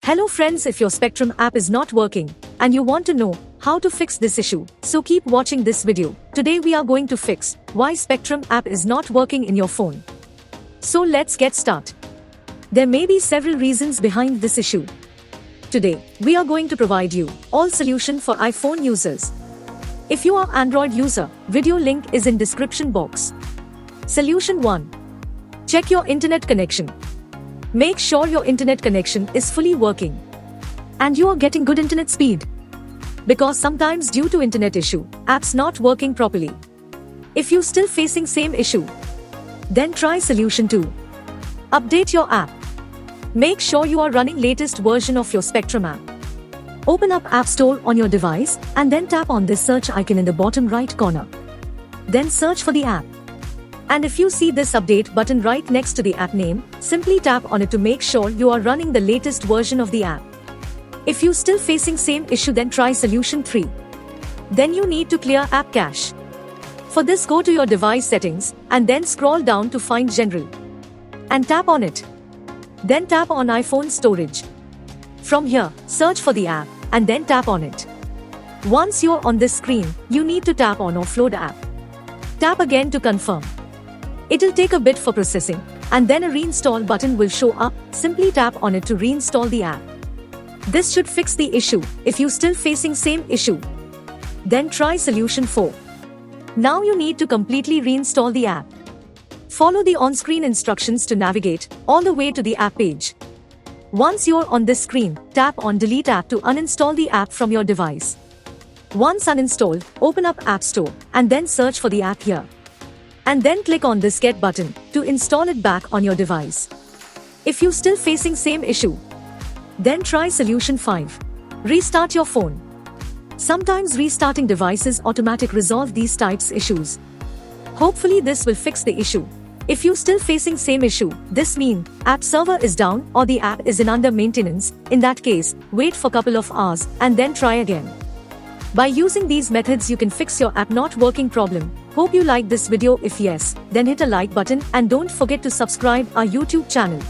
Hello friends, if your Spectrum app is not working and you want to know how to fix this issue, so keep watching this video. Today we are going to fix why Spectrum app is not working in your phone. So let's get started. There may be several reasons behind this issue. Today, we are going to provide you all solution for iPhone users. If you are Android user, video link is in description box. Solution 1. Check your internet connection. Make sure your internet connection is fully working and you are getting good internet speed. Because sometimes due to internet issue, apps not working properly. If you still facing same issue, then try solution 2. Update your app. Make sure you are running latest version of your Spectrum app. Open up App Store on your device and then tap on this search icon in the bottom right corner. Then search for the app. And if you see this update button right next to the app name, simply tap on it to make sure you are running the latest version of the app. If you still facing same issue, then try solution 3. Then you need to clear app cache. For this, go to your device settings and then scroll down to find general and tap on it. Then tap on iPhone storage. From here, search for the app and then tap on it. Once you're on this screen, you need to tap on offload app. Tap again to confirm. It'll take a bit for processing and then a reinstall button will show up. Simply tap on it to reinstall the app. This should fix the issue. If you still facing same issue, then try solution 4. Now you need to completely reinstall the app. Follow the on-screen instructions to navigate all the way to the app page. Once you're on this screen, tap on delete app to uninstall the app from your device. Once uninstalled, open up App Store and then search for the app here. And then click on this get button to install it back on your device. If you still facing same issue, then try solution 5. Restart your phone. Sometimes restarting devices automatic resolve these types issues. Hopefully this will fix the issue. If you still facing same issue, this mean app server is down or the app is in under maintenance. In that case, wait for couple of hours and then try again. By using these methods, you can fix your app not working problem. Hope you like this video. If yes, then hit a like button and don't forget to subscribe our YouTube channel.